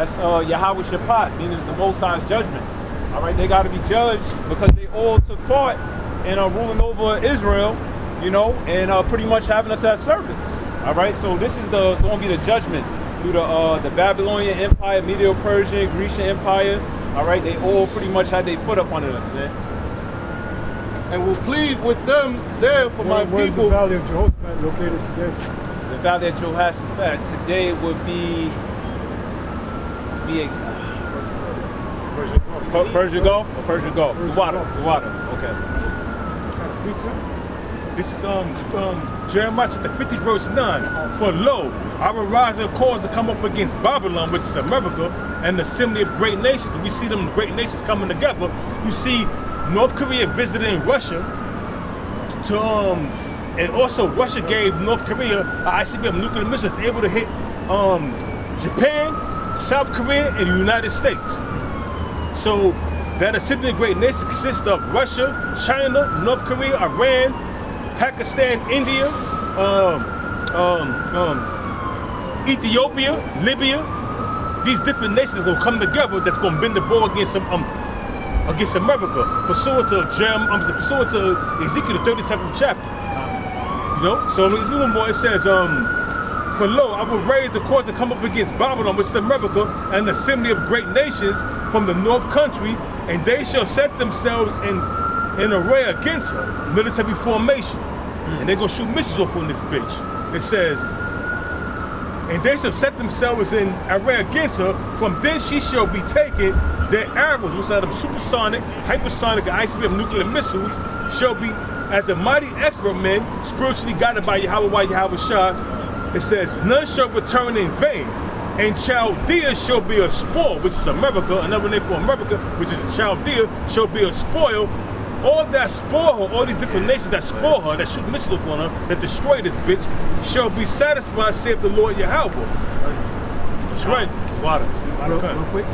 That's Yahawashi, meaning the Most High's judgment. All right, they got to be judged because they all took part in ruling over Israel, you know, and pretty much having us as servants. All right, so this is going to be the judgment through the Babylonian Empire, Medo-Persian, Grecian Empire. All right, they all pretty much had their foot up under us, man. And will plead with them there for my people. Where's the Valley of Jehoshaphat located today? The Valley of Jehoshaphat today would be Persian Gulf or Persian Gulf? The water. Okay. This is Jeremiah chapter 50 verse 9. For lo, I will rise a cause to come up against Babylon, which is America, and the assembly of great nations. We see them great nations coming together. You see North Korea visiting Russia and also Russia gave North Korea an ICBM nuclear missiles able to hit Japan, South Korea, and the United States. So that assembly of great nations consists of Russia, China, North Korea, Iran, Pakistan, India, Ethiopia, Libya. These different nations are gonna come together that's gonna bend the bow against America, pursuant to Ezekiel the 37th chapter. You know, so it's a little more. It says, for lo, I will raise the cause to come up against Babylon, which is America, and the assembly of great nations from the north country, and they shall set themselves in array against her, military formation, and they're gonna shoot missiles off on this bitch. It says, and they shall set themselves in array against her. From thence she shall be taken. Their arrows, which are them supersonic, hypersonic, and ICBM nuclear missiles, shall be as a mighty expert men, spiritually guided by Yahawah, Yahawashi. It says, none shall return in vain. And Chaldea shall be a spoil, which is America. Another name for America, which is Chaldea, shall be a spoil. All that spoil her, all these different nations that spoil her, that shoot missiles upon her, that destroy this bitch, shall be satisfied, saith the Lord Yahawah. That's right. Water. Real quick.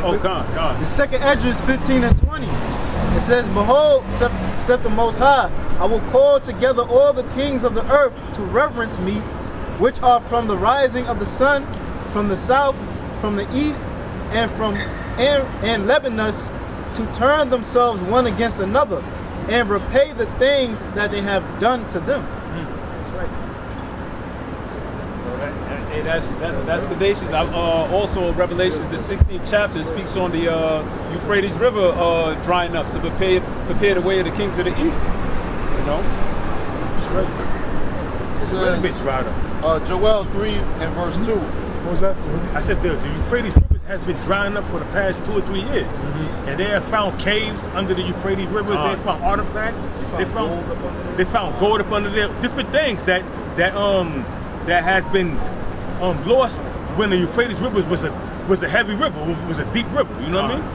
Oh, God. The second Esdras 15 and 20. It says, behold, saith the Most High, I will call together all the kings of the earth to reverence me, which are from the rising of the sun, from the south, from the east, and Lebanon, to turn themselves one against another, and repay the things that they have done to them. That's right. That's Galatians. Also, Revelations, the 16th chapter, speaks on the Euphrates River drying up to prepare the way of the kings of the east. You know? That's right. It says, a bit dried up. Joel 3 and verse 2. What was that? I said the Euphrates River has been drying up for the past 2 or 3 years. And they have found caves under the Euphrates rivers. They found artifacts. They found gold up under there. Different things that has been lost when the Euphrates River was a heavy river, was a deep river. You know what I mean?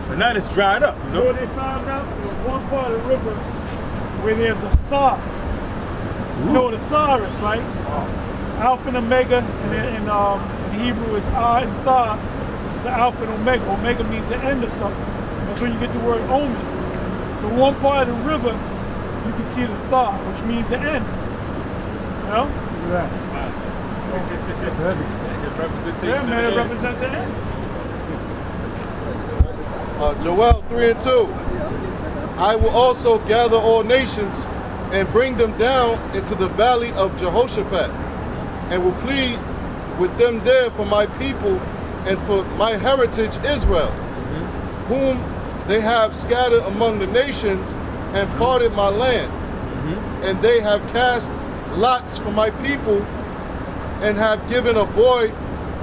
But now it's dried up. You know what they found out? There was one part of the river where there's a thaw. You know what a thaw is, right? Alpha and Omega, and in Hebrew it's Ah and Tha. It's the Alpha and Omega. Omega means the end of something. That's where you get the word omen. So one part of the river, you can see the Tha, which means the end. You know? Look at that. That's heavy. Yeah, man, it represents the end. Joel 3 and 2. I will also gather all nations and bring them down into the valley of Jehoshaphat, and will plead with them there for my people and for my heritage Israel, whom they have scattered among the nations and parted my land. And they have cast lots for my people and have given a boy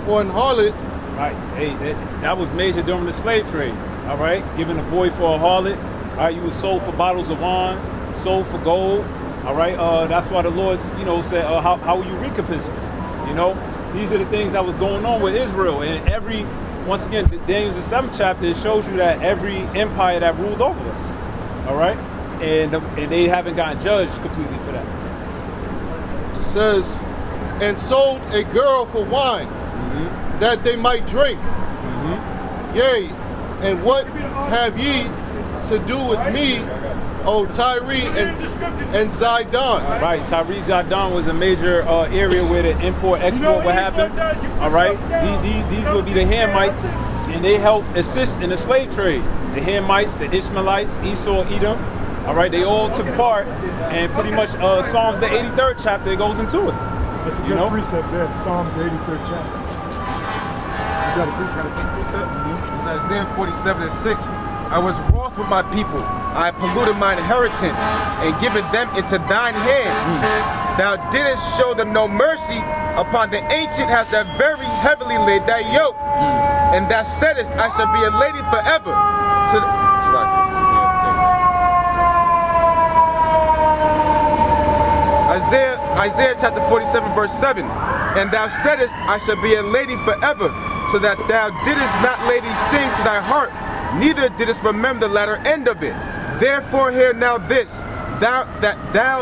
for an harlot. Right. Hey, that was major during the slave trade. All right. Giving a boy for a harlot. All right. You were sold for bottles of wine, sold for gold. All right. That's why the Lord, said, how will you recompense it? You know, these are the things that was going on with Israel. And once again, Daniel's the 7th chapter, it shows you that every empire that ruled over us. All right. And they haven't gotten judged completely for that. It says, and sold a girl for wine, that they might drink. Yea, and what have ye to do with me, O Tyre and Zidon. Right, Tyre Zidon was a major area where the import-export would happen. All right, these would be the Hamites, and they help assist in the slave trade. The Hamites, the Ishmaelites, Esau, Edom. All right, they all took part, and pretty much Psalms the 83rd chapter goes into it. That's a good precept there, Psalms the 83rd chapter. You got a precept? It's Isaiah 47:6. I was wroth with my people. I polluted my inheritance and given them into thine hand. Thou didst show them no mercy. Upon the ancient hast thou very heavily laid thy yoke. And thou saidest, I shall be a lady forever. Isaiah chapter 47 verse 7. And thou saidest, I shall be a lady forever, so that thou didst not lay these things to thy heart, neither didst remember the latter end of it. Therefore hear now this, thou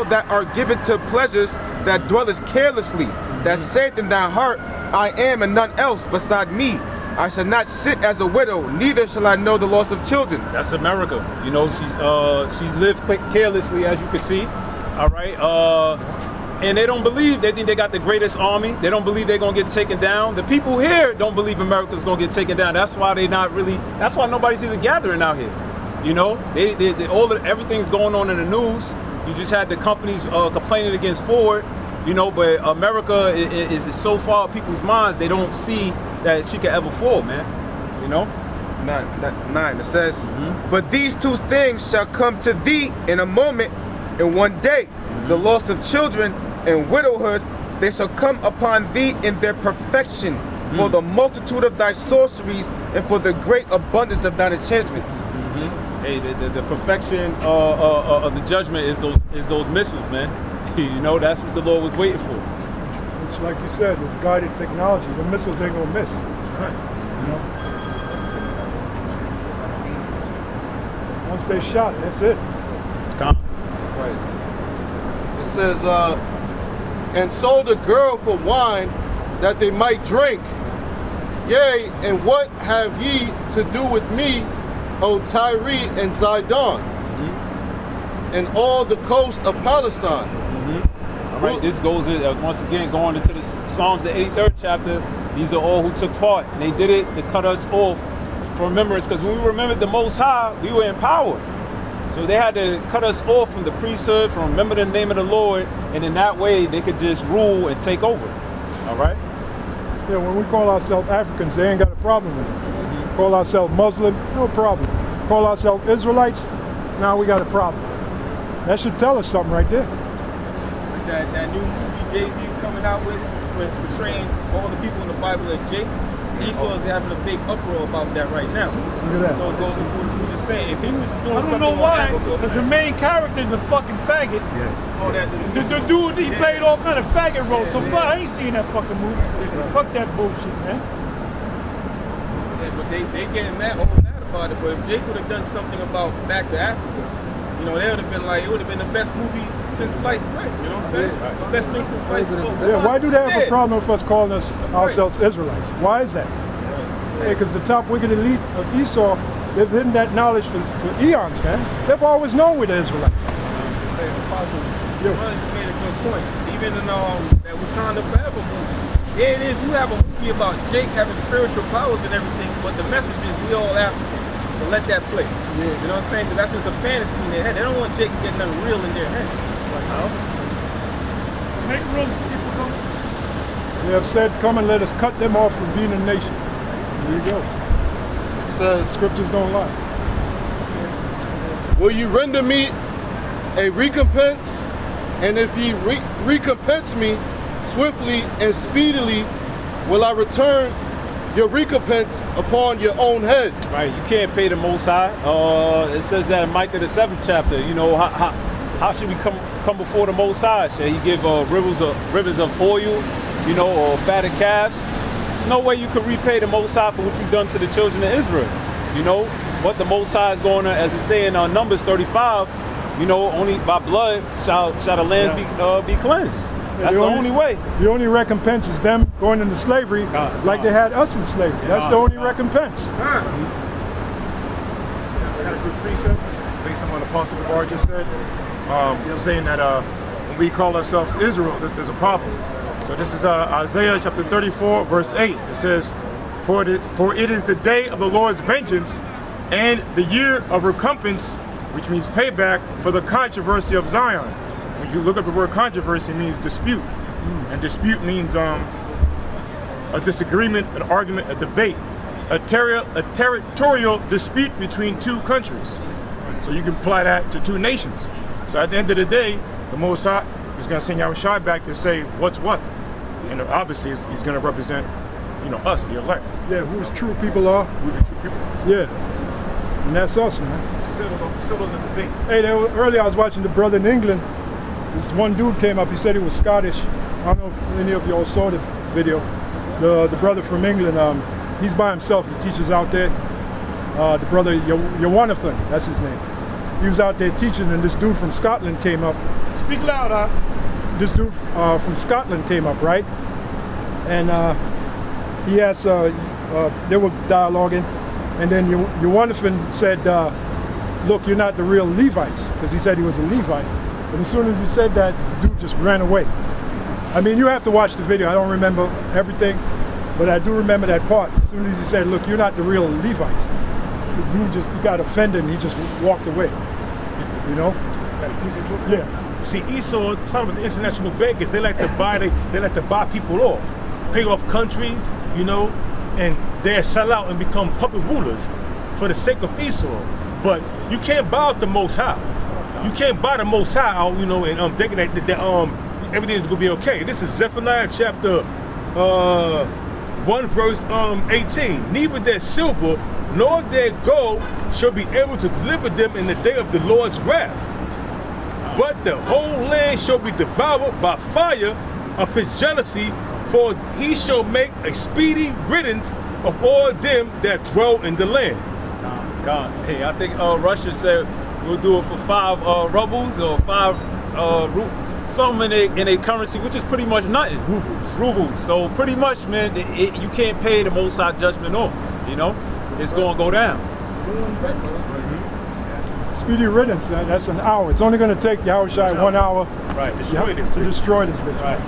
that art given to pleasures, that dwellest carelessly, that saith in thy heart, I am and none else beside me. I shall not sit as a widow, neither shall I know the loss of children. That's America. You know, she's lived carelessly, as you can see. All right. And they don't believe, they think they got the greatest army. They don't believe they're gonna get taken down. The people here don't believe America's gonna get taken down. That's why that's why nobody's even gathering out here. You know, everything's going on in the news. You just had the companies complaining against Ford, you know, but America is so far people's minds, they don't see that she could ever fall, man. You know? 9, it says, but these two things shall come to thee in a moment, in one day, the loss of children and widowhood, they shall come upon thee in their perfection, for the multitude of thy sorceries and for the great abundance of thine enchantments. Hey, the perfection of the judgment is those missiles, man. You know, that's what the Lord was waiting for. Which, like you said, is guided technology. The missiles ain't gonna miss. You know? Once they shot, that's it. Right. It says, and sold a girl for wine that they might drink. Yea, and what have ye to do with me, O Tyre and Zidon, and all the coast of Palestine? All right, this goes once again going into the Psalms, the 83rd chapter. These are all who took part, and they did it to cut us off from remembrance, because when we remembered the Most High, we were in power. So they had to cut us off from the priesthood, from remembering the name of the Lord, and in that way they could just rule and take over. All right? Yeah, when we call ourselves Africans, they ain't got a problem with it. Call ourselves Muslim, no problem. Call ourselves Israelites, now we got a problem. That should tell us something right there. That new movie Jay-Z's coming out with, where it's portraying all the people in the Bible as Jake. Esau is having a big uproar about that right now. Look at that. So it goes into what you were just saying. If he was doing I don't something know why, on Africa, because the main character is a fucking faggot. all that, The dude, he played all kind of faggot roles, so fuck, I ain't seen that fucking movie. Fuck that bullshit, man. yeah, but they getting mad about it. But if Jake would have done something about Back to Africa, you know, they would have been like, it would have been the best movie since sliced bread. You know what I'm saying? The best thing since sliced bread. Yeah, why do they have a problem with us calling ourselves Israelites? Why is that? Because the top wicked elite of Esau, they've hidden that knowledge for eons, man. They've always known we're the Israelites. You made a good point. Even in that Wakanda Forever movie, yeah, it is. You have a movie about Jake having spiritual powers and everything, but the message is we all African. So let that play. Yeah. You know what I'm saying? Because that's just a fantasy in their head. They don't want Jake to get nothing real in their head. Make room, people come. They have said, come and let us cut them off from being a nation. There you go. It says, Scriptures don't lie. will you render me a recompense? And if ye recompense me swiftly and speedily, will I return your recompense upon your own head. Right, you can't pay the Most High. It says that in Micah the 7th chapter. You know, how should we come before the Most High? Should he give rivers of oil, you know, or fatted calves? There's no way you could repay the Most High for what you've done to the children of Israel. You know, what the Most High is going to, as it say in Numbers 35, you know, only by blood shall the lands be cleansed. That's the only way. The only recompense is them going into slavery like they had us in slavery. That's the only recompense. I got a good precept. based on what Apostle Gabar just said. Saying that when we call ourselves Israel, there's a problem. So this is Isaiah chapter 34, verse 8. It says, For it is the day of the Lord's vengeance and the year of recompense, which means payback for the controversy of Zion. When you look up the word controversy, it means dispute. And dispute means a disagreement, an argument, a debate, a territorial dispute between two countries. So you can apply that to two nations. So at the end of the day, the Most High is going to send Yahawashi back to say what's what. And obviously he's going to represent, us, the elect. Yeah, whose true people are. Who the true people is. Yeah. And that's us, man. Settle the debate. Hey, earlier I was watching the brother in England. This one dude came up, he said he was Scottish. I don't know if any of y'all saw the video. The brother from England, he's by himself, he teaches out there. The brother Yahawashi, that's his name. He was out there teaching, and this dude from Scotland came up. Speak loud, huh? This dude from Scotland came up, right? And he asked, they were dialoguing, and then Yahawashi said, look, you're not the real Levites, because he said he was a Levite. But as soon as he said that, the dude just ran away. I mean, you have to watch the video. I don't remember everything, but I do remember that part. As soon as he said, look, you're not the real Levites, the dude he got offended and he just walked away. Yeah. See, Esau, some of the international bankers, they like to buy people off, pay off countries, and they sell out and become puppet rulers for the sake of Esau. But you can't buy out the Most High. You can't buy the Most High out, and thinking that everything is gonna be okay. This is Zephaniah chapter 1 verse 18. Neither their silver nor their gold shall be able to deliver them in the day of the Lord's wrath. But the whole land shall be devoured by fire of his jealousy, for he shall make a speedy riddance of all them that dwell in the land. God. Hey, I think Russia said we'll do it for 5 rubles or 5 something in a currency, which is pretty much nothing. Rubles. So pretty much, man, you can't pay the Most High judgment off. It's going to go down. Speedy riddance. That's an hour. It's only going to take Yahawashi 1 hour. Right. To destroy this bitch. Right.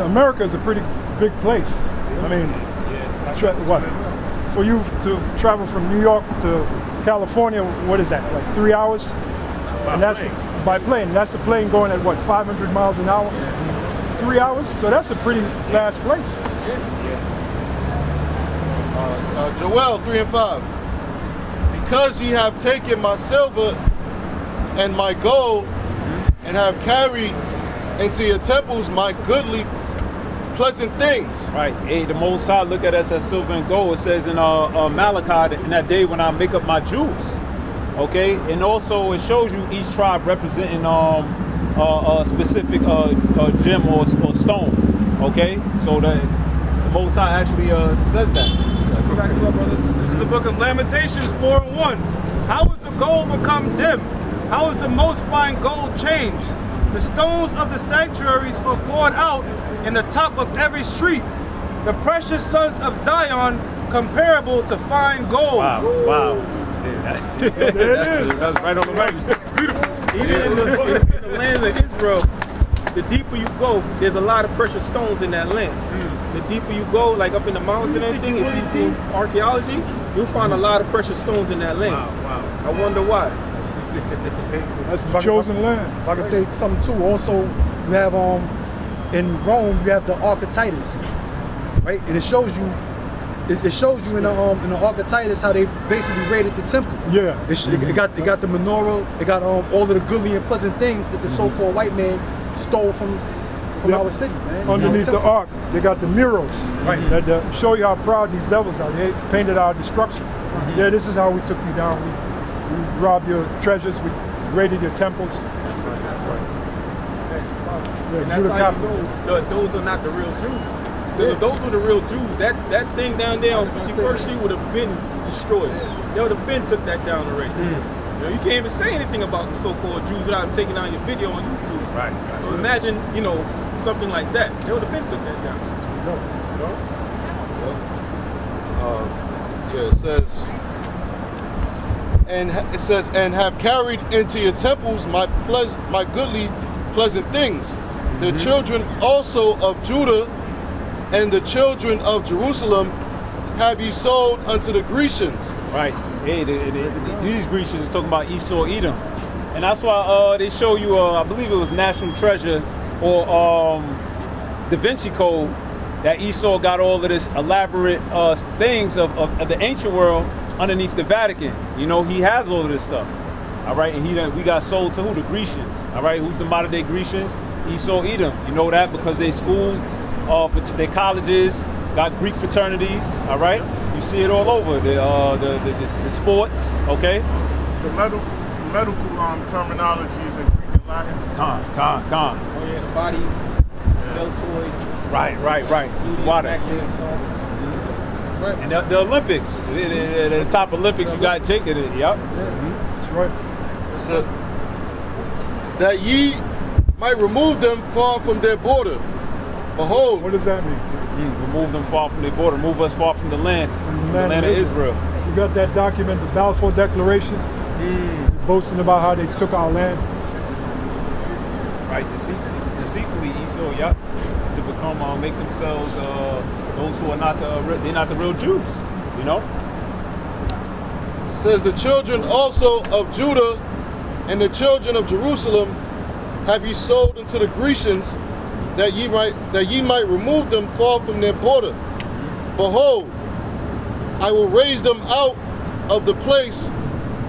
America is a pretty big place. I mean, for you to travel from New York to California, what is that? Like 3 hours? By plane. That's a plane going at 500 miles an hour? 3 hours? So that's a pretty fast place. Joel 3 and 5. Because ye have taken my silver and my gold, and have carried into your temples my goodly pleasant things. Right. Hey, the Most High look at us as silver and gold. It says in Malachi, in that day when I make up my Jews. Okay, and also it shows you each tribe representing a specific gem or stone. Okay, so the Most High actually says that. This is the book of Lamentations 4:1. How is the gold become dim? How is the most fine gold changed? The stones of the sanctuaries are poured out in the top of every street. The precious sons of Zion comparable to fine gold. Wow. There it is. That's right on the money. Beautiful. Even in the land of Israel, the deeper you go, there's a lot of precious stones in that land. The deeper you go, like up in the mountains and everything, if you do archaeology, you'll find a lot of precious stones in that land. Wow. I wonder why. That's the chosen land. If I can say something too, also you have in Rome you have the Ark of Titus, right? And it shows you in the Ark of Titus how they basically raided the temple. Yeah. It got the menorah, it got all of the goodly and pleasant things that the so-called white man stole from our city, man. Underneath the ark, they got the murals that show you how proud these devils are. They painted our destruction. Yeah, this is how we took you down. We robbed your treasures. We raided your temples. That's right. Yeah, And that's how you know those are not the real Jews. Those were the real Jews. That thing down there on 51st Street would have been destroyed. They would have been took that down already. You can't even say anything about the so-called Jews without taking out your video on YouTube. Right. So imagine, something like that. They would have been took that down. It says, and it says, and have carried into your temples my goodly, pleasant things. The children also of Judah and the children of Jerusalem have ye sold unto the Grecians. Right. Hey, these Grecians is talking about Esau, Edom, and that's why they show you. I believe it was National Treasure or Da Vinci Code that Esau got all of this elaborate things of the ancient world underneath the Vatican. You know, he has all of this stuff. All right, and we got sold to who? The Grecians. All right, who's the modern day Grecians? Esau, Edom. You know that because they schools, their colleges got Greek fraternities. All right, you see it all over the sports. Okay. The medical terminologies in Greek and Latin. Con. Oh yeah, the bodies, deltoids. Right. Water. And the Olympics, the top Olympics, you got Jake in it. Yep. That's right. So, that ye might remove them far from their border. Behold. What does that mean? Remove them far from their border. Move us far from the land of Israel. You got that document, the Balfour Declaration, boasting about how they took our land. Right, deceitfully, Esau, yep, to become, make themselves those who are not they're not the real Jews, you know. It says the children also of Judah and the children of Jerusalem have ye sold unto the Grecians, that ye might remove them far from their border. Behold, I will raise them out of the place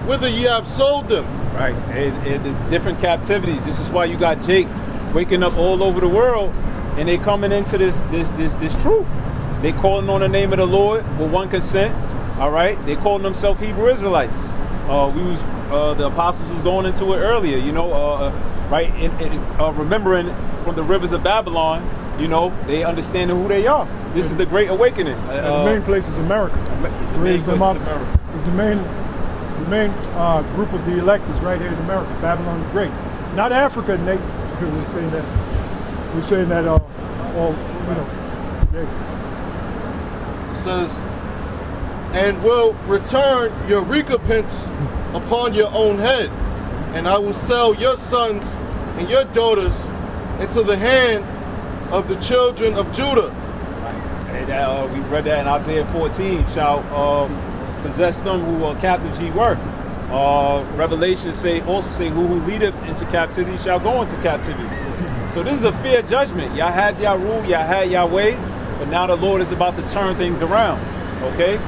whither ye have sold them. Right, and the different captivities. This is why you got Jake waking up all over the world, and they coming into this truth. They calling on the name of the Lord with one consent. All right, they calling themselves Hebrew Israelites. The apostles was going into it earlier, you know, right? Remembering from the rivers of Babylon, you know, they understanding who they are. This is the Great Awakening. The main place is America. Raise them up. Is the main group of the elect is right here in America. Babylon the Great, not Africa, Nate. Because we're saying that all, you know. It says, and will return your recompense upon your own head, and I will sell your sons and your daughters into the hand of the children of Judah. And we read that in Isaiah 14, shall possess them who are captives ye were. Revelation also say who leadeth into captivity shall go into captivity. So this is a fair judgment. Y'all had y'all rule, y'all had y'all way, but now the Lord is about to turn things around. Okay?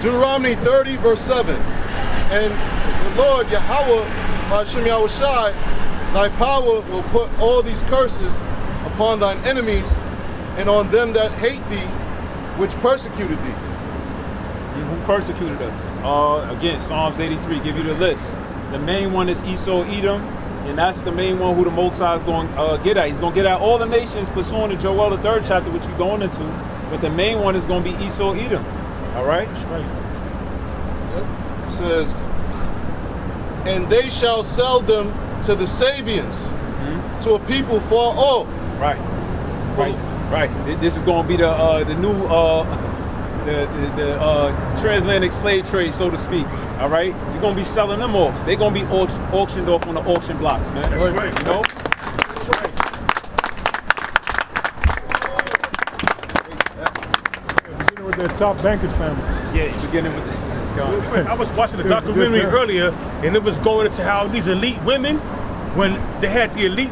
Deuteronomy 30 verse 7. And the Lord Yahawah, bahasham Yahawashi, thy power will put all these curses upon thine enemies and on them that hate thee, which persecuted thee. Who persecuted us? Again, Psalms 83 give you the list. The main one is Esau, Edom, and that's the main one who the Most High is going to get at. He's going to get at all the nations pursuant to Joel, the 3rd chapter, which we're going into. But the main one is going to be Esau, Edom. All right? That's right. It says, and they shall sell them to the Sabians, to a people far off. Right. This is going to be the new the transatlantic slave trade, so to speak. All right, you're gonna be selling them off. They're gonna be auctioned off on the auction blocks, man. That's right. You know. Beginning with their top banking families. Yeah, you're beginning with this. I was watching a documentary earlier, and it was going into how these elite women, when they had the elite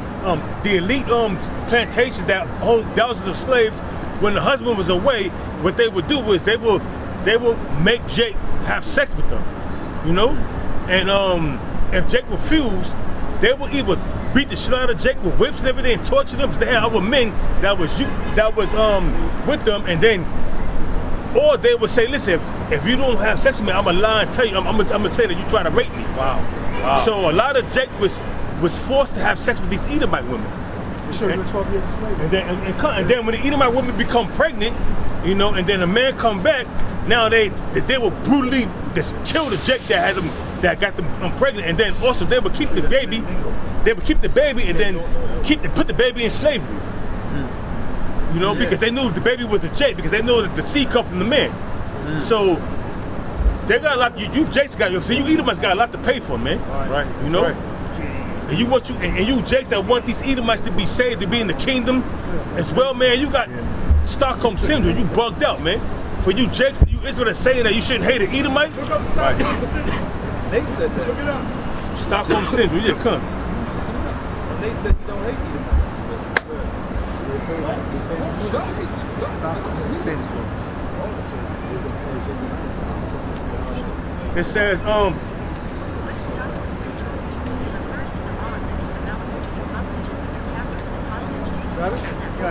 plantations that owned thousands of slaves, when the husband was away, what they would do was they would make Jake have sex with them, you know, and if Jake refused, they would either beat the shit out of Jake with whips and everything, and torture them because they had other men that was with them, and then, or they would say, listen, if you don't have sex with me, I'm gonna lie and tell you, I'm gonna say that you try to rape me. Wow. So a lot of Jake was forced to have sex with these Edomite women. Sure, you're 12 years a slave. And then when the Edomite women become pregnant, you know, and then the man come back, now they will brutally just kill the Jake that got them pregnant, and then also they would keep the baby, and then put the baby in slavery. You know, because they knew the baby was a Jake, because they knew that the seed come from the man. So they got a lot. You Jakes got, see, you Edomites got a lot to pay for, man. Right. You know. Right. And you Jakes that want these Edomites to be saved, to be in the kingdom as well, man. You got Stockholm syndrome. You bugged out, man. For you Jakes, you Israelites saying that you shouldn't hate an Edomite. Right. Nate said that. Look it up. Stockholm syndrome. Yeah, come. Nate said you don't hate Edomites. It says, I'm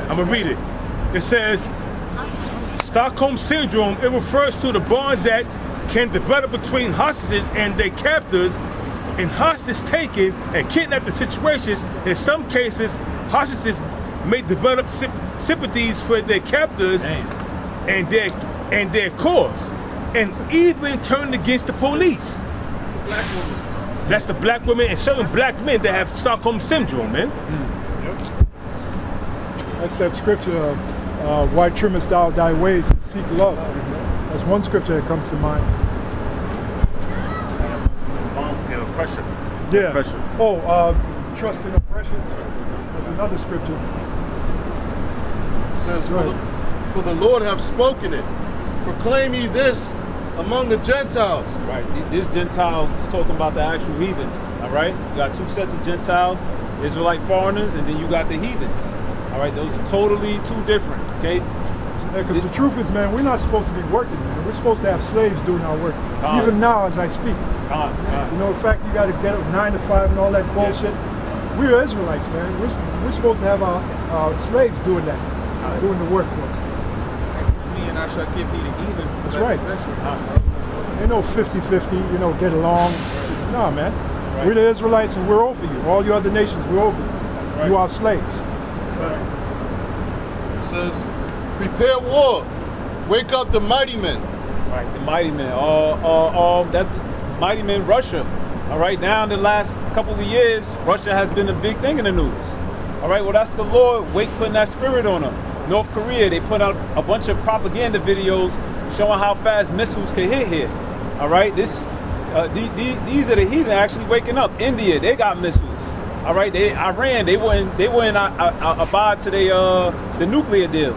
gonna read it. It says, Stockholm syndrome, it refers to the bond that can develop between hostages and their captors in hostage taking and kidnapping situations. In some cases, hostages may develop sympathies for their captors and their cause, and even turn against the police. That's the black women and certain black men that have Stockholm syndrome, man. That's that scripture, why trimmest thou thy ways, seek love. That's one scripture that comes to mind. Yeah, oppression. Yeah. Oppression. Oh, trust in oppression. That's another scripture. It says, for the Lord have spoken it. Proclaim ye this among the Gentiles. Right. This Gentiles is talking about the actual heathens. All right. You got two sets of Gentiles, Israelite foreigners, and then you got the heathens. All right. Those are totally two different. Okay. Because the truth is, man, we're not supposed to be working, man. We're supposed to have slaves doing our work. Even now, as I speak. You know, in fact, you got to get up 9 to 5 and all that bullshit. We're Israelites, man. We're supposed to have our slaves doing that, doing the work for us. Me and I shall give thee the heathen. That's right. Ain't no 50-50, you know, get along. No, man. Right. We're the Israelites and we're over you. All you other nations, we're over you. Right. You are slaves. It says, prepare war. Wake up the mighty men. Right, the mighty men. That's the mighty men, Russia. All right, now in the last couple of years, Russia has been a big thing in the news. All right, well, that's the Lord putting that spirit on them. North Korea, they put out a bunch of propaganda videos showing how fast missiles can hit here. All right, these are the heathen actually waking up. India, they got missiles. All right, Iran, they wouldn't abide to the nuclear deal.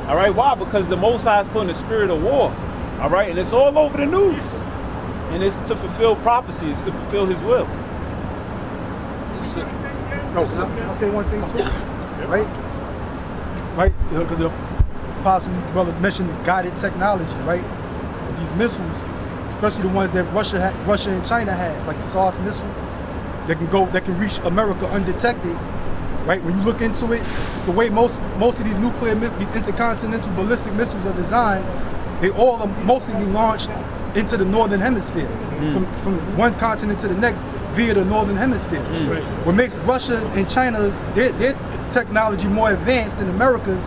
All right, why? Because the Most High is putting the spirit of war. All right, and it's all over the news. And it's to fulfill prophecy. It's to fulfill His will. I'll say one thing too, right? Right, because the apostle brothers mentioned guided technology, right? These missiles, especially the ones that Russia and China has, like the SARS missile, that can reach America undetected. Right, when you look into it, the way most of these nuclear missiles, these intercontinental ballistic missiles are designed, they all are mostly launched into the northern hemisphere, from one continent to the next via the northern hemisphere. Right. What makes Russia and China their technology more advanced than America's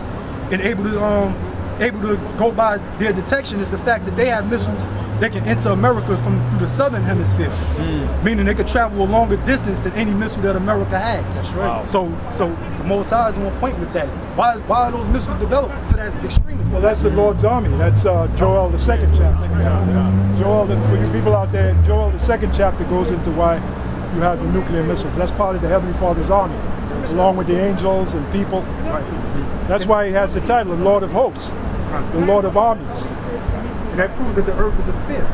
and able to go by their detection is the fact that they have missiles that can enter America through the southern hemisphere, meaning they could travel a longer distance than any missile that America has. That's right. Wow. So the Most High is on point with that. Why are those missiles developed to that extreme? Well, that's the Lord's army. That's Joel, the 2nd chapter. Joel, for you people out there, Joel, the 2nd chapter goes into why you have the nuclear missiles. That's part of the Heavenly Father's army, along with the angels and people. Right. That's why he has the title, the Lord of Hosts, the Lord of Armies. And that proves that the earth is a sphere.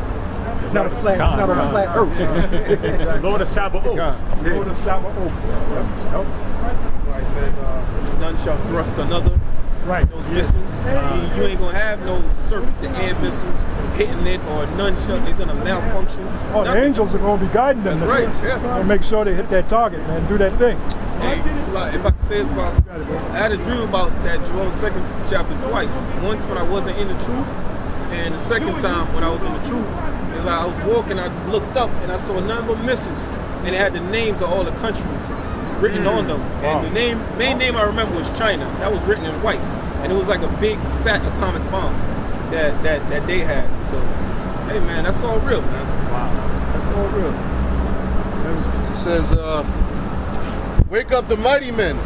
It's not a flat. It's not a flat earth. Lord of Sabaoth. Lord of Sabaoth. That's why I said none shall thrust another. Right. Those missiles. You ain't gonna have no surface-to-air missiles hitting it, or none shall. They're gonna malfunction. Oh, the angels are going to be guiding them. That's right. Yeah. And make sure they hit that target, man. Do that thing. Hey, if I could say it's about, I had a dream about that Joel 2nd chapter twice. Once when I wasn't in the truth, and the second time when I was in the truth, is I was walking, I just looked up and I saw a number of missiles, and it had the names of all the countries written on them. And the main name I remember was China. That was written in white, and it was like a big fat atomic bomb that they had. So, hey man, that's all real, man. Wow, that's all real. It says, wake up the mighty men.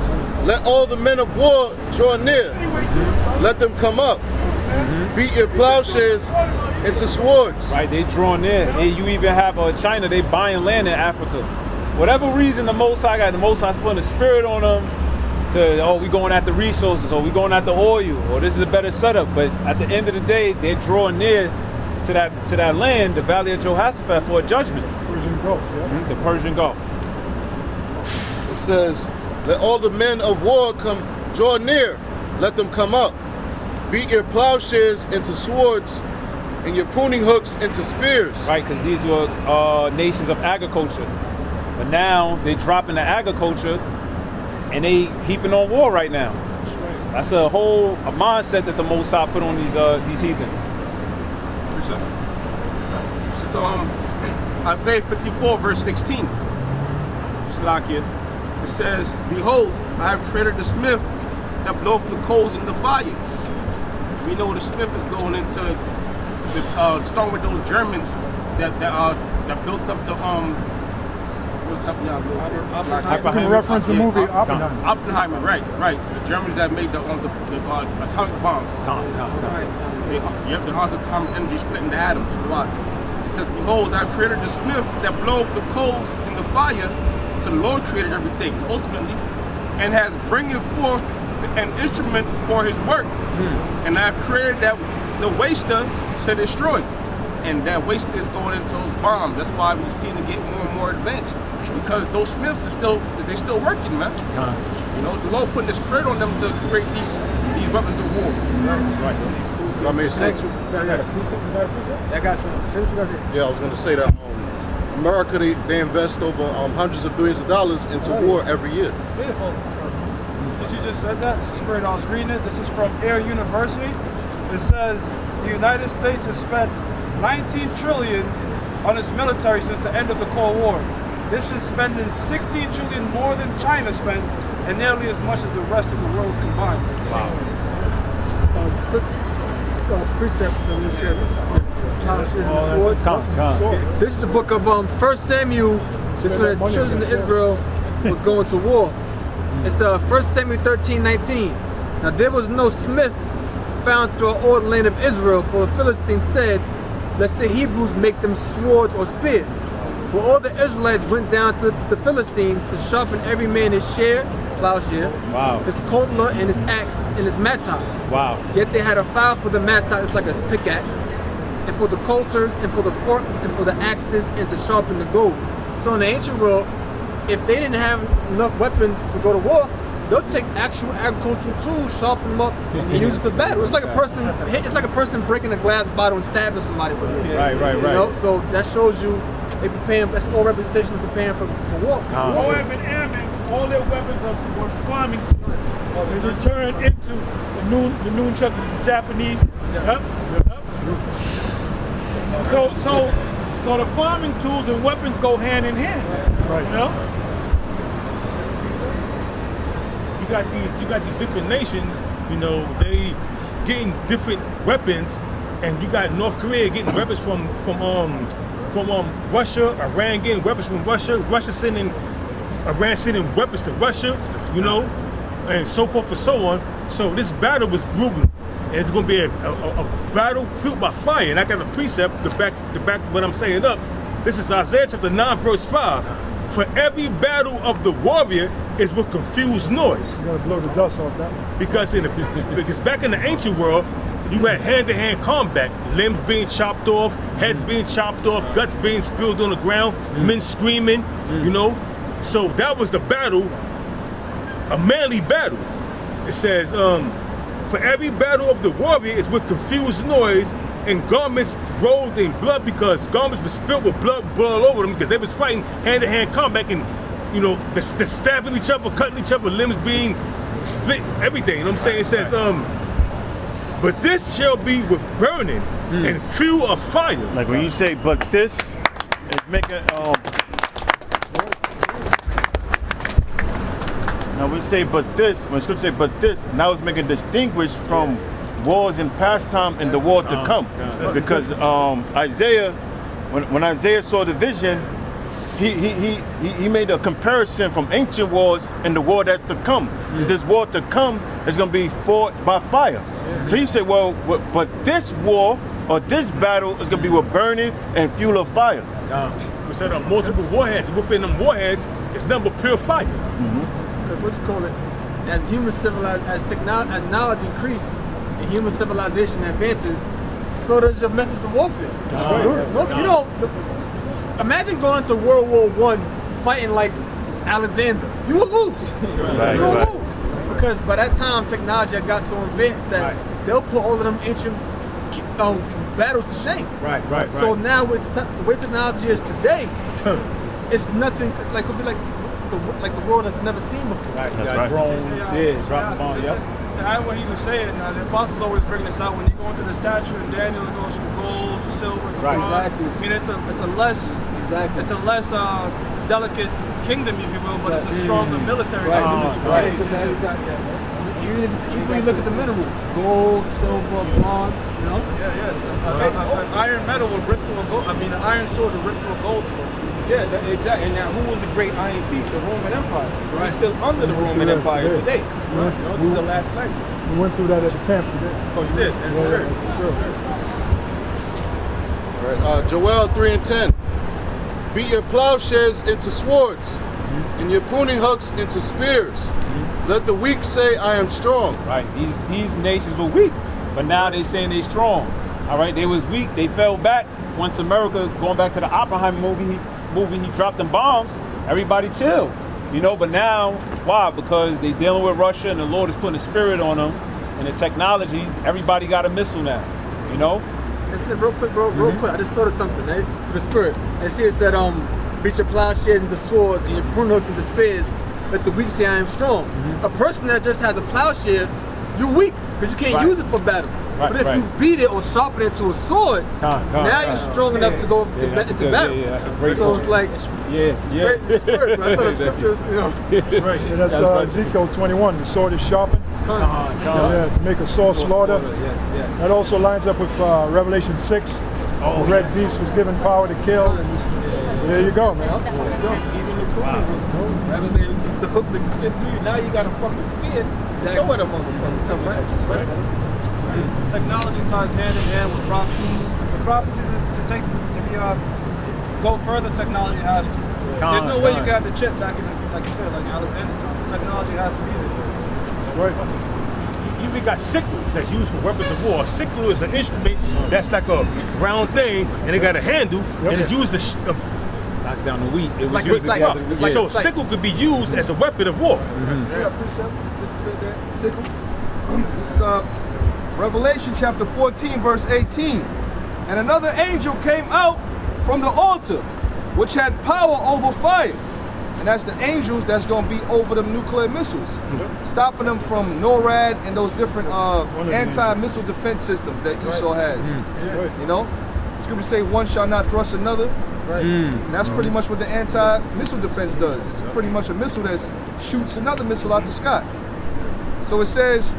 Let all the men of war draw near. Let them come up. beat your plowshares into swords. Right, they drawing near. You even have China, they buying land in Africa. Whatever reason the Most High got, the Most High's putting a spirit on them to, we going after resources, or we going after oil, or this is a better setup. But at the end of the day, they're drawing near to that land, the Valley of Jehoshaphat, for a judgment. Persian Gulf, yeah. The Persian Gulf. It says, let all the men of war come, draw near, let them come up. Beat your plowshares into swords and your pruning hooks into spears. Right, because these were nations of agriculture. But now they dropping the agriculture and they heaping on war right now. That's a whole mindset that the Most High put on these heathen. So Isaiah 54 verse 16. Shalakia. It says, behold, I have created the smith that bloweth the coals in the fire. We know the smith is going into starting with those Germans that built up the what's up, y'all? You can reference the movie Oppenheimer. Oppenheimer, right. The Germans that made the atomic bombs. Yep, the atomic energy split into atoms. Why? It says, behold, I created the smith that bloweth the coals in the fire. So the Lord created everything ultimately, and has bringing forth an instrument for His work. And I've created the waster to destroy, and that waster is going into those bombs. That's why we seem to get more and more advanced, because those smiths are still working, man. You know, the Lord putting the spirit on them to create these weapons of war. Right. I mean, I got some. Say what you guys say. yeah, I was going to say that America, they invest over hundreds of billions of dollars into war every year. Since you just said that, it's the spirit I was reading it. This is from Air University. It says the United States has spent $19 trillion on its military since the end of the Cold War. This is spending $16 trillion more than China spent, and nearly as much as the rest of the world's combined. Wow. Quick precept to this shit. This is the book of 1 Samuel. This is when the children of Israel was going to war. It's 1 Samuel 13:19. Now there was no smith found throughout all the land of Israel, for the Philistines said, lest the Hebrews make them swords or spears. But all the Israelites went down to the Philistines to sharpen every man his plowshare, his cutler and his axe and his mattocks. Wow. Yet they had a file for the mattock, it's like a pickaxe, and for the coulters, and for the forks, and for the axes, and to sharpen the goads. So in the ancient world, if they didn't have enough weapons to go to war, they'll take actual agricultural tools, sharpen them up, and use it to battle. It's like a person breaking a glass bottle and stabbing somebody with it. Right. You know? So that shows you they preparing. That's all representation of preparing for war. Moab and Ammon, all their weapons were farming tools. They returned into the nunchuck, which is Japanese. Yep. So the farming tools and weapons go hand in hand. Right. You know? You got these different nations, you know, they getting different weapons, and you got North Korea getting weapons from Russia, Iran getting weapons from Russia, Iran sending weapons to Russia, you know, and so forth and so on. So this battle was brutal, and it's going to be a battle fueled by fire. And I got a precept to back what I'm saying up. This is Isaiah chapter 9 verse 5. For every battle of the warrior is with confused noise. You gotta blow the dust off that one. Because back in the ancient world, you had hand-to-hand combat, limbs being chopped off, heads being chopped off, guts being spilled on the ground, men screaming, you know. So that was the battle, a manly battle. It says, for every battle of the warrior is with confused noise, and garments rolled in blood, because garments were spilled with blood all over them, because they was fighting hand-to-hand combat, and you know, they're stabbing each other, cutting each other, limbs being split, everything. You know what I'm saying? It says, but this shall be with burning and fuel of fire. Like when you say, but this is making, now when you say, but this, when scripture say, but this, now it's making distinguished from wars in past time and the war to come. Because Isaiah, when Isaiah saw the vision, he made a comparison from ancient wars and the war that's to come. Because this war to come is going to be fought by fire. So he said, well, but this war or this battle is going to be with burning and fuel of fire. We said multiple warheads. Within them warheads, it's nothing but pure fire. What you call it? As human civilization, as knowledge increase and human civilization advances, so does your methods of warfare. You know, imagine going to World War I fighting like Alexander. You will lose. You will lose. Because by that time, technology had got so advanced that they'll put all of them ancient battles to shame. So now, with the way technology is today, it's nothing like it'll be like the world has never seen before. Drones, dropping bombs. To add what he was saying, the apostles always bring this out when you go into the statue and Daniel it goes from gold to silver to bronze. I mean, it's a less delicate kingdom, if you will, but it's a stronger military kingdom. Even when you look at the minerals, gold, silver, bronze, you know? Iron metal will rip through a gold. I mean, an iron sword will rip through a gold sword. Yeah, exactly. And now, who was the great Iron Thief? The Roman Empire. We're still under the Roman Empire today. It's the last thing. We went through that at the camp today. Oh, you did? That's true. All right, Joel 3:10. Beat your plowshares into swords, and your pruning hooks into spears. Let the weak say, I am strong. Right, these nations were weak, but now they saying they strong. All right, they was weak, they fell back. Once America, going back to the Oppenheimer movie, he dropped them bombs, everybody chilled. You know, but now, why? Because they dealing with Russia and the Lord is putting a spirit on them and the technology, everybody got a missile now, you know? Real quick, bro, real quick, I just thought of something, right? To the spirit. I see it said, beat your plowshares into swords and your pruning hooks into spears. Let the weak say I am strong. A person that just has a plowshare, you're weak because you can't use it for battle. But if you beat it or sharpen it to a sword, now you're strong enough to go into battle. That's a great so it's like, it's the spirit. I saw the scriptures, you know. That's Ezekiel 21. The sword is sharpened. To make a sore slaughter. That also lines up with Revelation 6. The red beast was given power to kill. There you go, man. Even the Torah, rather than just to hook the shit to you, now you got a fucking spear. Know where the motherfucker come right? Technology ties hand in hand with prophecy. The prophecy go further, technology has to. There's no way you can have the chip back in, like you said, like Alexander time. Technology has to be there. You even got sickles that's used for weapons of war. A sickle is an instrument that's like a round thing, and it got a handle, and it's used to knock down the wheat. It like was so a sickle could be used as a weapon of war. Precept, since you said that, sickle. This is Revelation chapter 14, verse 18. And another angel came out from the altar, which had power over fire. And that's the angels that's going to be over them nuclear missiles, stopping them from NORAD and those different anti-missile defense systems that Esau has. You know, Scripture say one shall not thrust another. And that's pretty much what the anti-missile defense does. It's pretty much a missile that shoots another missile out the sky. So it says,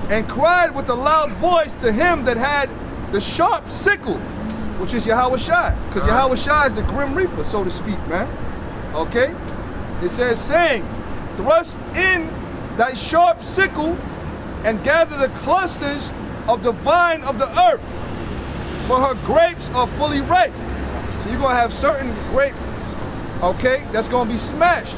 and cried with a loud voice to him that had the sharp sickle, which is Yahawashi, because Yahawashi is the grim reaper, so to speak, man. Okay? It says, saying, thrust in thy sharp sickle and gather the clusters of the vine of the earth, for her grapes are fully ripe. So you're going to have certain grapes, okay, that's going to be smashed.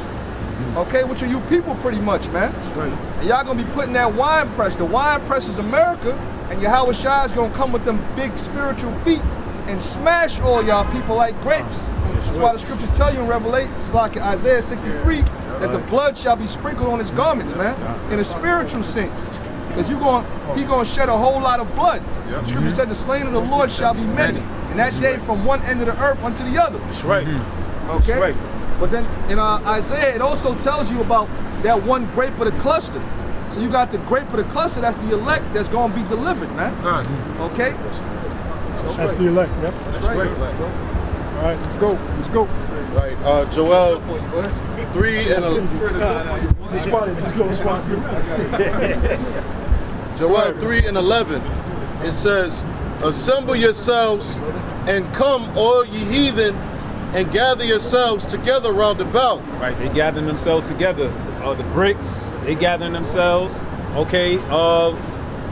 Okay, which are you people pretty much, man. And y'all going to be putting that wine press. The wine press is America, and Yahawashi is going to come with them big spiritual feet and smash all y'all people like grapes. That's why the scriptures tell you in Revelation, it's like Isaiah 63, that the blood shall be sprinkled on his garments, man, in a spiritual sense. Because he going to shed a whole lot of blood. The scripture said the slain of the Lord shall be many. And that day from one end of the earth unto the other. That's right. Okay? That's right. But then in Isaiah, it also tells you about that one grape of the cluster. So you got the grape of the cluster, that's the elect that's going to be delivered, man. Okay? That's the elect, yep. That's right. All right, let's go. Let's go. Right, Joel 3 and 11. Joel 3 and 11. It says, assemble yourselves and come, all ye heathen, and gather yourselves together round about. Right, they gathering themselves together. The BRICS, they gathering themselves. Okay,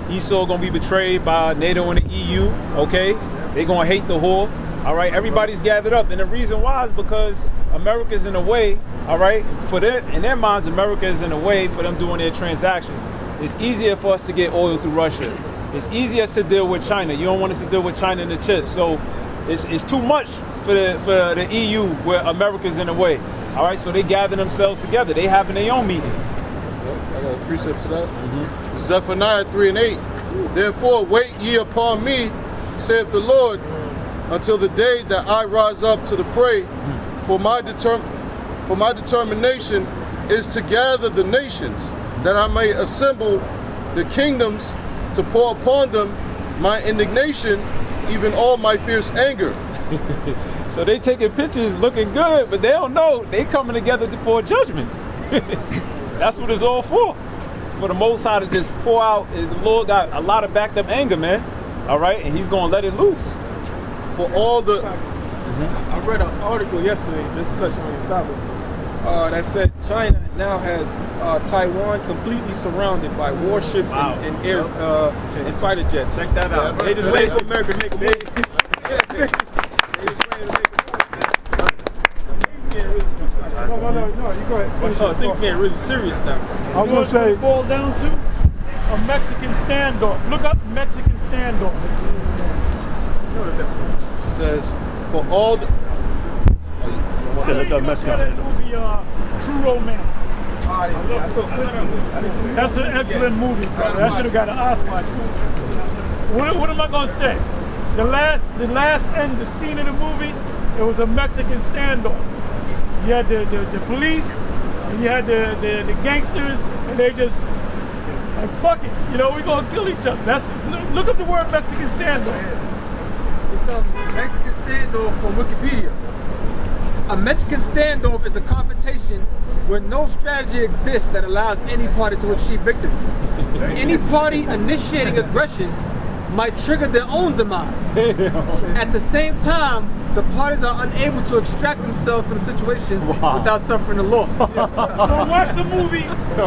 Esau gonna be betrayed by NATO and the EU. Okay, they gonna hate the whore. All right, everybody's gathered up, and the reason why is because America's in a way. All right, in their minds, America is in a way for them doing their transaction. It's easier for us to get oil through Russia. It's easier to deal with China. You don't want us to deal with China and the chips. So it's too much for the EU where America's in a way. All right, so they gather themselves together. They having their own meetings. I got a precept to that. Zephaniah 3:8. Therefore wait ye upon me, saith the Lord, until the day that I rise up to the prey. For my determination is to gather the nations, that I may assemble the kingdoms, to pour upon them my indignation, even all my fierce anger. So they taking pictures looking good, but they don't know they coming together for a judgment. That's what it's all for the Most High to just pour out. The Lord got a lot of backed up anger, man. All right, and he's gonna let it loose. For all the... I read an article yesterday, just touching on the topic, that said China now has Taiwan completely surrounded by warships and air and fighter jets. Check that out. They just waiting for America to make a move. They just waiting to make a move. No, you go ahead. Things getting really serious now. I was gonna say, boil down to a Mexican standoff. Look up Mexican standoff. It says, for all the... Look up Mexican movie, True Romance. That's an excellent movie, bro. That should have got an Oscar. What am I gonna say? The last end, the scene of the movie, it was a Mexican standoff. You had the police, and you had the gangsters, and they just like, fuck it, you know, we gonna kill each other. Look up the word Mexican standoff. It's a Mexican standoff from Wikipedia. A Mexican standoff is a confrontation where no strategy exists that allows any party to achieve victory. Any party initiating aggression might trigger their own demise. At the same time, the parties are unable to extract themselves from the situation without suffering a loss. So watch the movie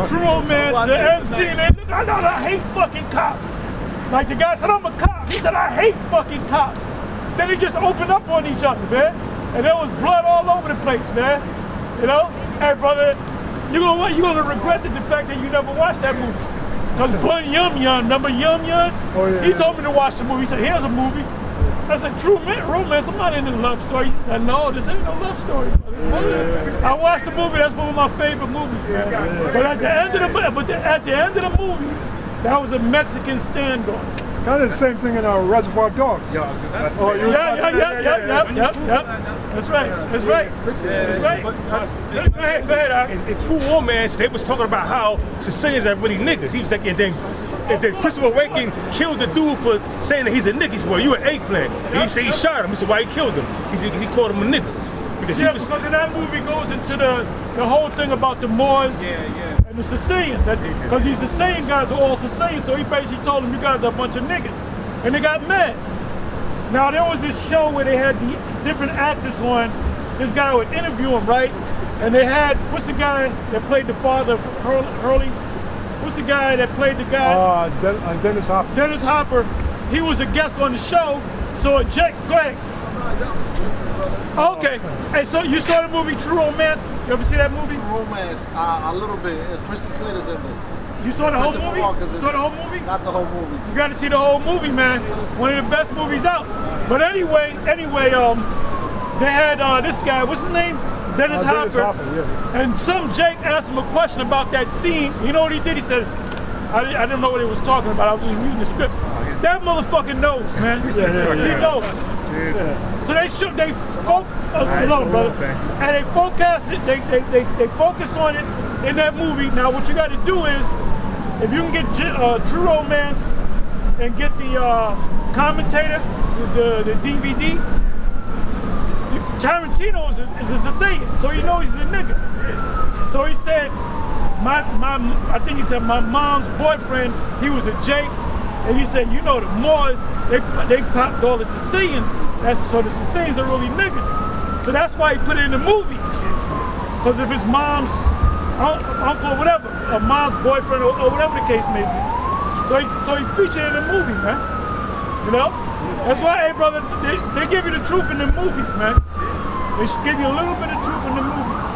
True Romance, the end scene, and look, I hate fucking cops. Like the guy said, I'm a cop. He said, I hate fucking cops. Then they just opened up on each other, man. And there was blood all over the place, man. You know? Hey, brother, you're gonna regret the fact that you never watched that movie. Because Bun Yum Yum, remember Yum Yum? Oh, yeah, he told me to watch the movie. He said, here's a movie. I said, True Romance, I'm not into love stories. He said, no, this ain't no love story. I watched the movie, that's one of my favorite movies, man. But at the end of the movie, that was a Mexican standoff. kind of the same thing in Reservoir Dogs. Yeah, That's right. That's right. That's right. Go ahead. In True Romance, they was talking about how Sicilians are really niggas. He was like, and then Christopher Waken killed the dude for saying that he's a nigga. He said, well, you an eggplant. And he said he shot him. He said, why he killed him? He called him a nigga. Because because in that movie goes into the whole thing about the Moors and the Sicilians. Because these Sicilian guys are all Sicilians, so he basically told them, you guys are a bunch of niggas. And they got mad. Now there was this show where they had the different actors on. This guy would interview him, right? And they had, what's the guy that played the father of Hurley? What's the guy that played the guy? Dennis Hopper. Dennis Hopper. He was a guest on the show. So Jake, go ahead. Okay. Hey, so you saw the movie True Romance? You ever see that movie? True Romance, a little bit. Kristen Slater's in it. You saw the whole movie? You saw the whole movie? Not the whole movie. You got to see the whole movie, man. One of the best movies out. But anyway, they had this guy. What's his name? Dennis Hopper. And some Jake asked him a question about that scene. You know what he did? He said, I didn't know what he was talking about. I was just reading the script. That motherfucker knows, man. He knows. So they focus on it in that movie. Now what you got to do is, if you can get True Romance and get the commentator, the DVD, Tarantino is a Sicilian, so you know he's a nigga. So he said, I think he said my mom's boyfriend, he was a Jake. And he said, you know, the Moors, they popped all the Sicilians. So the Sicilians are really niggas. So that's why he put it in the movie. Because if his mom's uncle or whatever, or mom's boyfriend or whatever the case may be. So he featured it in the movie, man. You know? That's why, hey brother, they give you the truth in the movies, man. They should give you a little bit of truth in the movies.